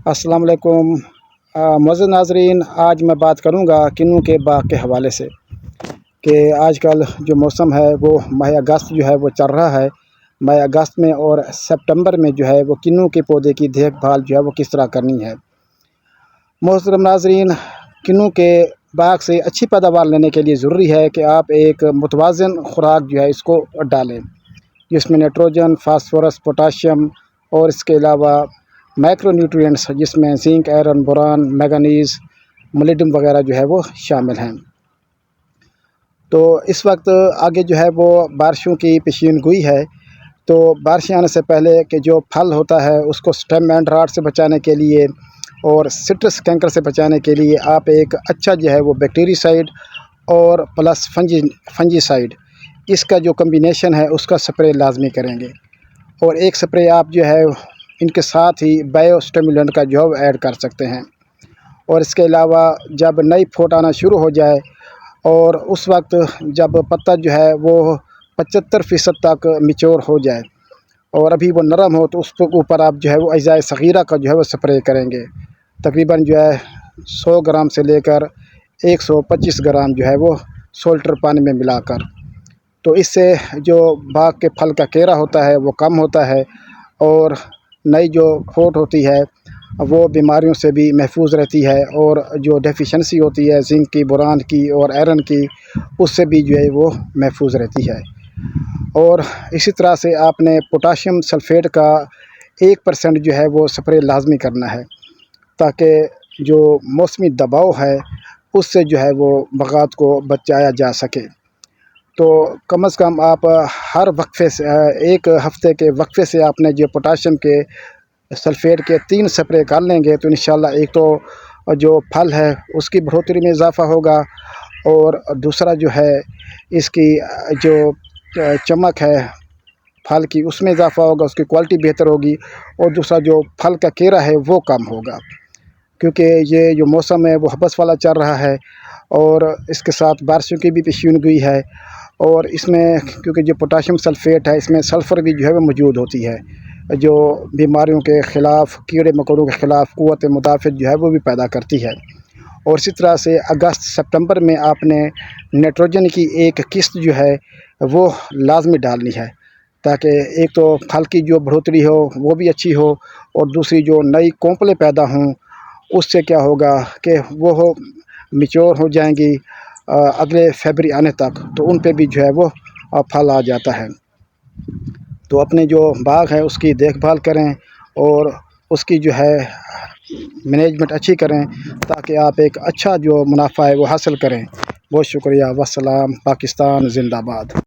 अस्सलाम वालेकुम। मुअज़्ज़िज़ नाज़रीन, आज मैं बात करूंगा किन्नू के बाग के हवाले से कि आजकल जो मौसम है वो माह अगस्त जो है वो चल रहा है। माह अगस्त में और सितंबर में जो है वो किन्नू के पौधे की देखभाल जो है वो किस तरह करनी है। मोहतरम नाज़रीन, किन्नू के बाग से अच्छी पैदावार लेने के लिए ज़रूरी है कि आप एक मुतवाज़िन खुराक जो है इसको डालें, जिसमें नाइट्रोजन, फास्फोरस, पोटाशियम और इसके अलावा माइक्रो न्यूट्रिएंट्स जिसमें zinc, iron, boron, manganese, molybdenum वगैरह जो है वो शामिल हैं। तो इस वक्त आगे जो है वो बारिशों की पेशीनगोई है, तो बारिशें आने से पहले कि जो फल होता है उसको स्टेम एंड रॉट से बचाने के लिए और सिट्रस कैंकर से बचाने के लिए आप एक अच्छा जो है वो बैक्टीरिसाइड और प्लस फंजीसाइड, इसका जो कम्बिनेशन है उसका स्प्रे लाजमी करेंगे। और एक स्प्रे आप जो है इनके साथ ही बायो स्टिमुलेंट का जो है ऐड कर सकते हैं। और इसके अलावा जब नई फूट आना शुरू हो जाए और उस वक्त जब पत्ता जो है वो 75% तक मैच्योर हो जाए और अभी वो नरम हो, तो उसके ऊपर आप जो है वो अज़ाए सगीरा का जो है वो स्प्रे करेंगे। तकरीबन जो है 100 ग्राम से लेकर 125 ग्राम जो है वो सोल्टर पानी में मिलाकर। तो इससे जो बाग के फल का केरा होता है वो कम होता है और नई जो फूट होती है वो बीमारियों से भी महफूज रहती है और जो डेफिशिएंसी होती है जिंक की, बोरान की और आयरन की, उससे भी जो है वो महफूज रहती है। और इसी तरह से आपने पोटाशियम सल्फेट का 1% जो है वो स्प्रे लाजमी करना है, ताकि जो मौसमी दबाव है उससे जो है वो बगात को बचाया जा सके। तो कम से कम आप हर वक्फे से एक हफ़्ते के वक्फे से आपने जो पोटाशियम के सल्फ़ेट के 3 स्प्रे कर लेंगे तो इंशाल्लाह एक तो जो फल है उसकी बढ़ोतरी में इजाफ़ा होगा और दूसरा जो है इसकी जो चमक है फल की उसमें इजाफ़ा होगा, उसकी क्वालिटी बेहतर होगी और दूसरा जो फल का केरा है वो कम होगा, क्योंकि ये जो मौसम है वो हबस वाला चल रहा है और इसके साथ बारिशों की भी पेशीनगोई है। और इसमें क्योंकि जो पोटाशियम सल्फ़ेट है इसमें सल्फ़र भी जो है वो मौजूद होती है, जो बीमारियों के ख़िलाफ़, कीड़े मकोड़ों के ख़िलाफ़ क़ुव्वत मुदाफ़त जो है वो भी पैदा करती है। और इसी तरह से अगस्त सितंबर में आपने नाइट्रोजन की एक किस्त जो है वो लाजमी डालनी है, ताकि एक तो फल की जो बढ़ोतरी हो वो भी अच्छी हो और दूसरी जो नई कोंपलें पैदा हों उससे क्या होगा कि वो मैच्योर हो जाएंगी अगले फरवरी आने तक, तो उन पे भी जो है वो फल आ जाता है। तो अपने जो बाग है उसकी देखभाल करें और उसकी जो है मैनेजमेंट अच्छी करें, ताकि आप एक अच्छा जो मुनाफा है वो हासिल करें। बहुत शुक्रिया। वस्सलाम। पाकिस्तान ज़िंदाबाद।